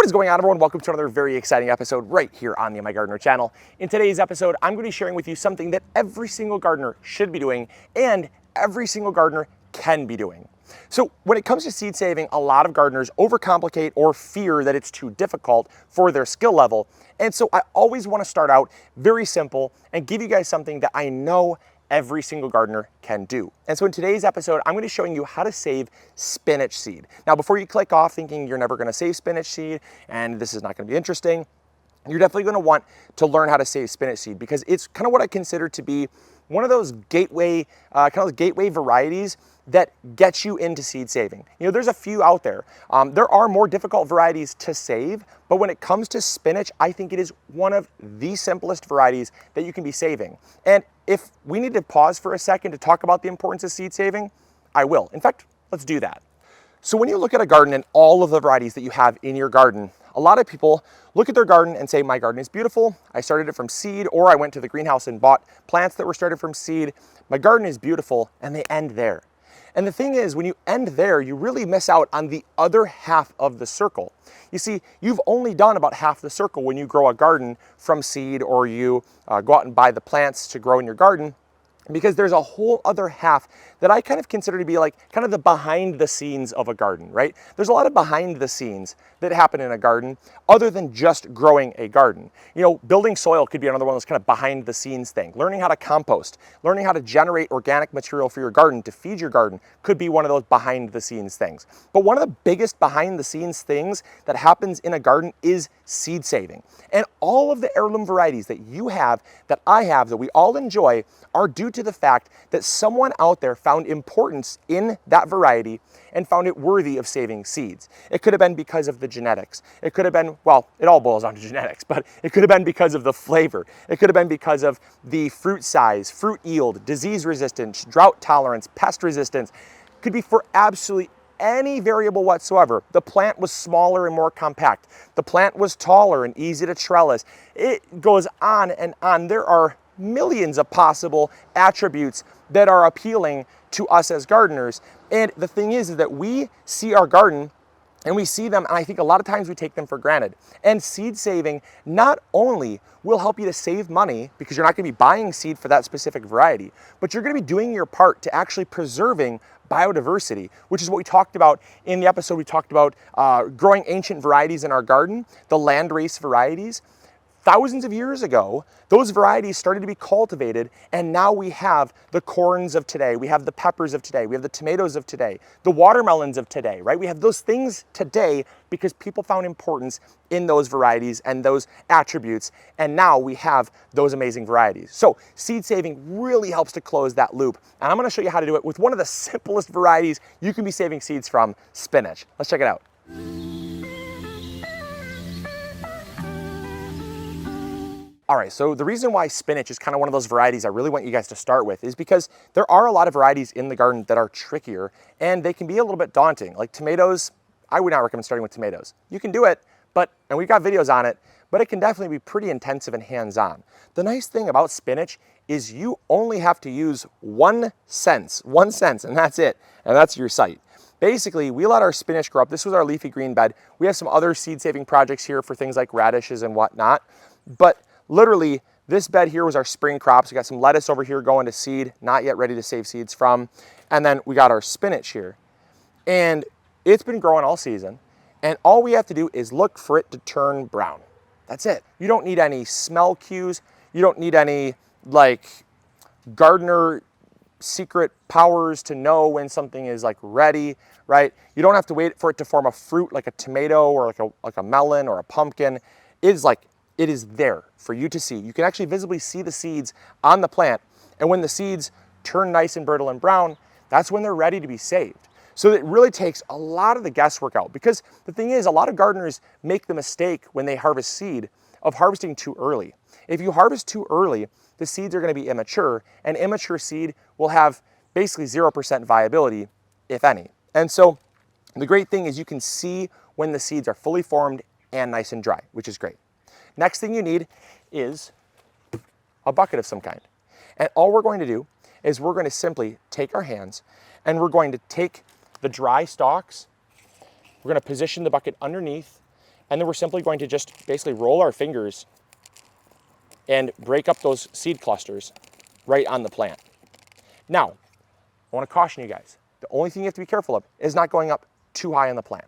What is going on, everyone? Welcome to another very exciting episode right here on the MIgardener channel. In today's episode, I'm going to be sharing with you something that every single gardener should be doing and every single gardener can be doing. So when it comes to seed saving, a lot of gardeners overcomplicate or fear that it's too difficult for their skill level. And so I always want to start out very simple and give you guys something that I know every single gardener can do. And so in today's episode, I'm going to be showing you how to save spinach seed. Now, before you click off thinking you're never going to save spinach seed and this is not going to be interesting, you're definitely going to want to learn how to save spinach seed because it's kind of what I consider to be one of those gateway varieties that gets you into seed saving. You know, there's a few out there. There are more difficult varieties to save, but when it comes to spinach, I think it is one of the simplest varieties that you can be saving. And if we need to pause for a second to talk about the importance of seed saving, I will. In fact, let's do that. So when you look at a garden and all of the varieties that you have in your garden, a lot of people look at their garden and say, my garden is beautiful. I started it from seed, or I went to the greenhouse and bought plants that were started from seed. My garden is beautiful, and they end there. And the thing is, when you end there, you really miss out on the other half of the circle. You see, you've only done about half the circle when you grow a garden from seed, or you go out and buy the plants to grow in your garden, because there's a whole other half that I kind of consider to be like kind of the behind the scenes of a garden, right? There's a lot of behind the scenes that happen in a garden other than just growing a garden. You know, building soil could be another one of those kind of behind the scenes thing. Learning how to compost, learning how to generate organic material for your garden to feed your garden could be one of those behind the scenes things. But one of the biggest behind the scenes things that happens in a garden is seed saving. And all of the heirloom varieties that you have, that I have, that we all enjoy are due to the fact that someone out there found importance in that variety and found it worthy of saving seeds. It could have been because of the genetics. It could have been, well, it all boils down to genetics, but it could have been because of the flavor. It could have been because of the fruit size, fruit yield, disease resistance, drought tolerance, pest resistance. It could be for absolutely any variable whatsoever. The plant was smaller and more compact. The plant was taller and easy to trellis. It goes on and on. There are millions of possible attributes that are appealing to us as gardeners. And the thing is that we see our garden and we see them, and I think a lot of times we take them for granted. And seed saving not only will help you to save money because you're not going to be buying seed for that specific variety, but you're going to be doing your part to actually preserving biodiversity, which is what we talked about in the episode. We talked about growing ancient varieties in our garden, the landrace varieties. Thousands of years ago, those varieties started to be cultivated, and now we have the corns of today, we have the peppers of today, we have the tomatoes of today, the watermelons of today, right? We have those things today because people found importance in those varieties and those attributes, and now we have those amazing varieties. So seed saving really helps to close that loop, and I'm gonna show you how to do it with one of the simplest varieties you can be saving seeds from, spinach. Let's check it out. All right, so the reason why spinach is kind of one of those varieties I really want you guys to start with is because there are a lot of varieties in the garden that are trickier and they can be a little bit daunting. Like tomatoes, I would not recommend starting with tomatoes. You can do it, and we've got videos on it, but it can definitely be pretty intensive and hands-on. The nice thing about spinach is you only have to use 1 cent, and that's it, and that's your site. Basically, we let our spinach grow up. This was our leafy green bed. We have some other seed-saving projects here for things like radishes and whatnot, but literally, this bed here was our spring crops. We got some lettuce over here going to seed, not yet ready to save seeds from. And then we got our spinach here. And it's been growing all season. And all we have to do is look for it to turn brown. That's it. You don't need any smell cues. You don't need any like gardener secret powers to know when something is like ready, right? You don't have to wait for it to form a fruit like a tomato or like a melon or a pumpkin. It is there for you to see. You can actually visibly see the seeds on the plant. And when the seeds turn nice and brittle and brown, that's when they're ready to be saved. So it really takes a lot of the guesswork out, because the thing is, a lot of gardeners make the mistake when they harvest seed of harvesting too early. If you harvest too early, the seeds are going to be immature, and immature seed will have basically 0% viability, if any. And so the great thing is you can see when the seeds are fully formed and nice and dry, which is great. Next thing you need is a bucket of some kind. And all we're going to do is we're going to simply take our hands and we're going to take the dry stalks, we're going to position the bucket underneath, And then we're simply going to just basically roll our fingers and break up those seed clusters right on the plant. Now, I want to caution you guys. The only thing you have to be careful of is not going up too high in the plant.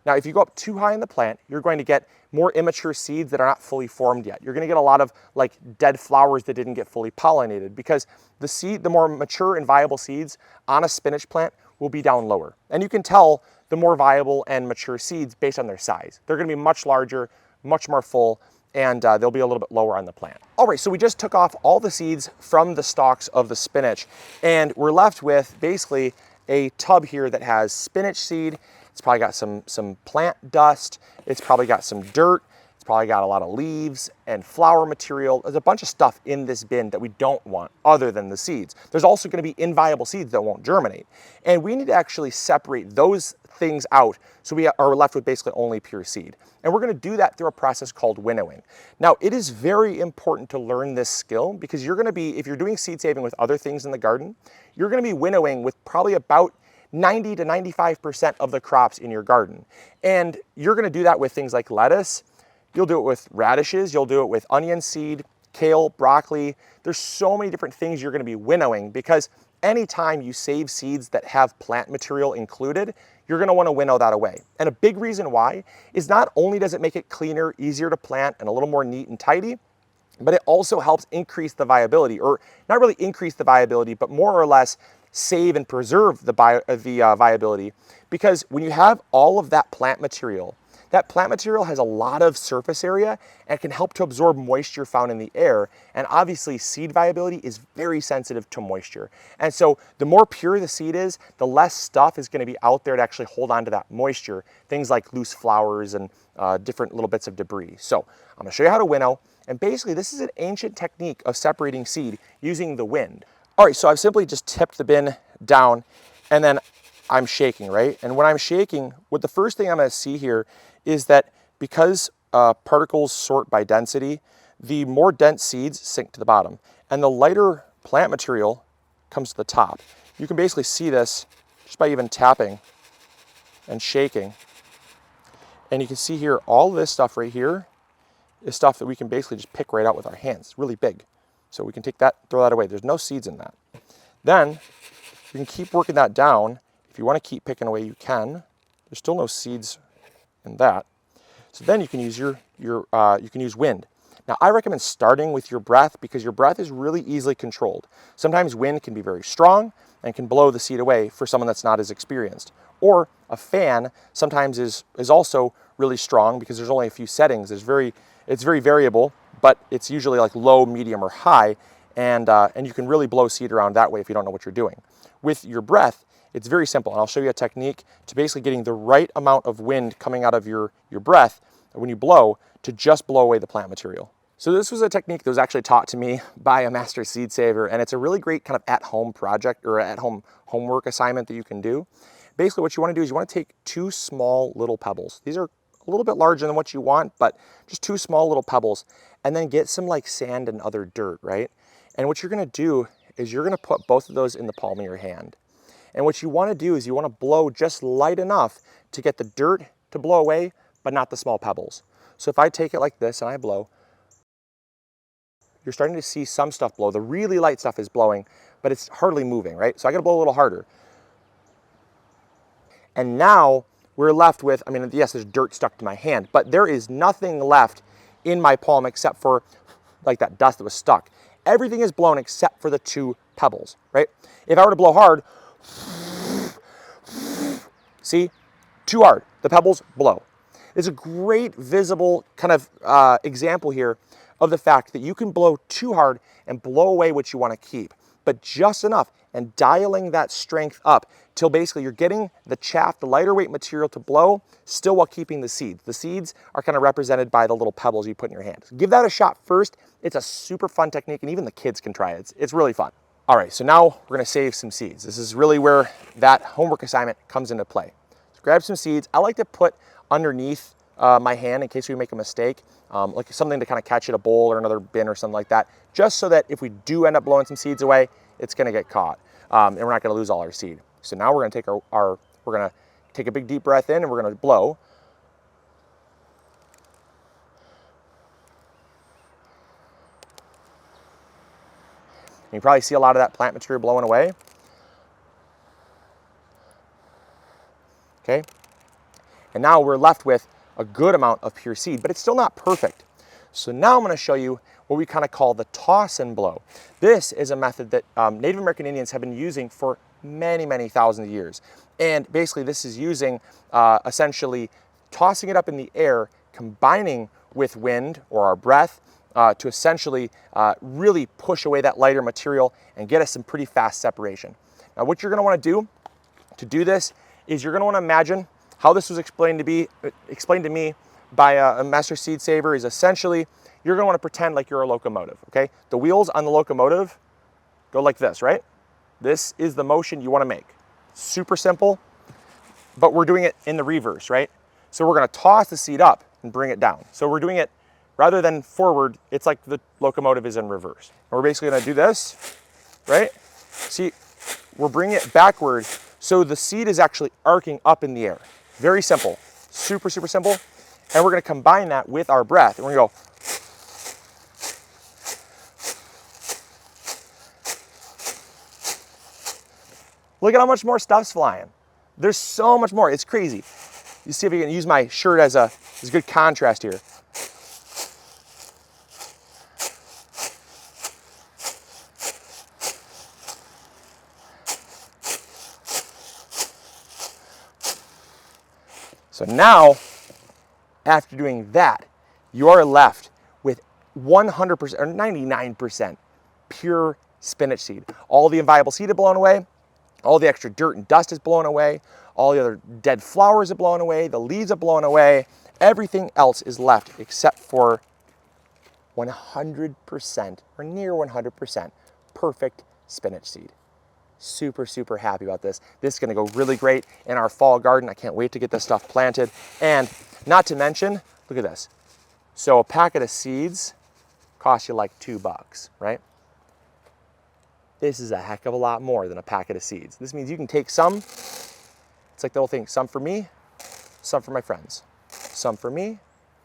Now, if you go up too high in the plant, you're going to get more immature seeds that are not fully formed yet. You're going to get a lot of like dead flowers that didn't get fully pollinated, because the more mature and viable seeds on a spinach plant will be down lower. And you can tell the more viable and mature seeds based on their size. They're going to be much larger, much more full, and they'll be a little bit lower on the plant. All right, so we just took off all the seeds from the stalks of the spinach, and we're left with basically a tub here that has spinach seed. It's probably got some plant dust. It's probably got some dirt. It's probably got a lot of leaves and flower material. There's a bunch of stuff in this bin that we don't want other than the seeds. There's also going to be inviable seeds that won't germinate. And we need to actually separate those things out so we are left with basically only pure seed. And we're going to do that through a process called winnowing. Now, it is very important to learn this skill, because you're going to be, if you're doing seed saving with other things in the garden, you're going to be winnowing with probably about 90 to 95% of the crops in your garden. And you're going to do that with things like lettuce. You'll do it with radishes. You'll do it with onion seed, kale, broccoli. There's so many different things you're going to be winnowing, because anytime you save seeds that have plant material included, you're going to want to winnow that away. And a big reason why is not only does it make it cleaner, easier to plant, and a little more neat and tidy, but it also helps increase the viability, or not really increase the viability, but more or less save and preserve the viability. Because when you have all of that plant material has a lot of surface area and can help to absorb moisture found in the air. And obviously seed viability is very sensitive to moisture. And so the more pure the seed is, the less stuff is going to be out there to actually hold on to that moisture. Things like loose flowers and different little bits of debris. So I'm going to show you how to winnow. And basically this is an ancient technique of separating seed using the wind. All right, so I've simply just tipped the bin down, and then I'm shaking, right? And when I'm shaking, what the first thing I'm going to see here is that because particles sort by density, the more dense seeds sink to the bottom, and the lighter plant material comes to the top. You can basically see this just by even tapping and shaking. And you can see here, all this stuff right here is stuff that we can basically just pick right out with our hands. It's really big. So we can take that, throw that away. There's no seeds in that. Then you can keep working that down. If you want to keep picking away, you can. There's still no seeds in that. So then you can use you can use wind. Now I recommend starting with your breath, because your breath is really easily controlled. Sometimes wind can be very strong and can blow the seed away for someone that's not as experienced. Or a fan sometimes is also really strong, because there's only a few settings. It's very variable, but it's usually like low, medium, or high, and you can really blow seed around that way if you don't know what you're doing. With your breath, it's very simple, and I'll show you a technique to basically getting the right amount of wind coming out of your breath when you blow to just blow away the plant material. So this was a technique that was actually taught to me by a master seed saver, and it's a really great kind of at-home project or at-home homework assignment that you can do. Basically what you want to do is you want to take two small little pebbles. These are a little bit larger than what you want, but just two small little pebbles, and then get some like sand and other dirt, right? And what you're going to do is you're going to put both of those in the palm of your hand. And what you want to do is you want to blow just light enough to get the dirt to blow away, but not the small pebbles. So if I take it like this and I blow, you're starting to see some stuff blow. The really light stuff is blowing, but it's hardly moving, right? So I got to blow a little harder. And now we're left with, I mean, yes, there's dirt stuck to my hand, but there is nothing left in my palm except for like that dust that was stuck. Everything is blown except for the two pebbles, right? If I were to blow hard, see, too hard, the pebbles blow. It's a great visible kind of example here of the fact that you can blow too hard and blow away what you want to keep, but just enough, and dialing that strength up till basically you're getting the chaff, the lighter weight material to blow, still while keeping the seeds. The seeds are kind of represented by the little pebbles you put in your hand. So give that a shot first. It's a super fun technique, and even the kids can try it. It's really fun. All right, so now we're gonna save some seeds. This is really where that homework assignment comes into play. So grab some seeds. I like to put underneath my hand in case we make a mistake, like something to kind of catch in a bowl or another bin or something like that, just so that if we do end up blowing some seeds away, it's gonna get caught, and we're not gonna lose all our seed. So now we're gonna take we're gonna take a big deep breath in, and we're gonna blow. you probably see a lot of that plant material blowing away. Okay, and now we're left with a good amount of pure seed, but it's still not perfect. So now I'm going to show you what we kind of call the toss and blow. This is a method that Native American Indians have been using for many, many thousands of years. And basically this is using essentially tossing it up in the air, combining with wind or our breath to essentially really push away that lighter material and get us some pretty fast separation. Now what you're going to want to do this is you're going to want to imagine how this was explained to me by a master seed saver. Is essentially you're going to want to pretend like you're a locomotive, okay? The wheels on the locomotive go like this, right? This is the motion you want to make. Super simple, but we're doing it in the reverse, right? So we're going to toss the seed up and bring it down. So we're doing it rather than forward, it's like the locomotive is in reverse. And we're basically going to do this, right? See, we're bringing it backward, so the seed is actually arcing up in the air. Very simple, super, super simple. And we're going to combine that with our breath. And we're going to go. Look at how much more stuff's flying. There's so much more. It's crazy. You see if you can use my shirt as a good contrast here. So now, after doing that, you are left with 100% or 99% pure spinach seed. All the inviable seed is blown away. All the extra dirt and dust is blown away. All the other dead flowers are blown away. The leaves are blown away. Everything else is left except for 100% or near 100% perfect spinach seed. Super, super happy about this. This is going to go really great in our fall garden. I can't wait to get this stuff planted. And not to mention, look at this. So a packet of seeds costs you like $2, right? This is a heck of a lot more than a packet of seeds. This means you can take some, it's like the whole thing, some for me, some for my friends, some for me,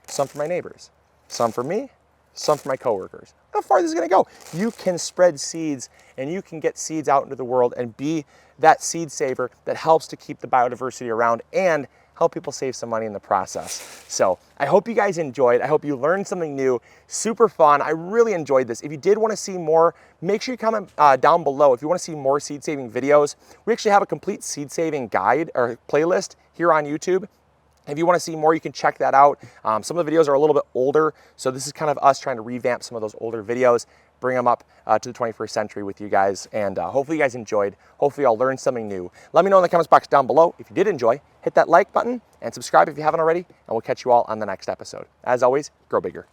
some for my neighbors, some for me, some for my coworkers. How far this is going to go? You can spread seeds and you can get seeds out into the world and be that seed saver that helps to keep the biodiversity around and help people save some money in the process. So I hope you guys enjoyed. I hope you learned something new. Super fun. I really enjoyed this. If you did want to see more, make sure you comment down below. If you want to see more seed saving videos, we actually have a complete seed saving guide or playlist here on YouTube. If you want to see more, you can check that out. Some of the videos are a little bit older, so this is kind of us trying to revamp some of those older videos, bring them up to the 21st century with you guys, and hopefully you guys enjoyed. Hopefully y'all learned something new. Let me know in the comments box down below if you did enjoy. Hit that like button and subscribe if you haven't already, and we'll catch you all on the next episode. As always, grow bigger.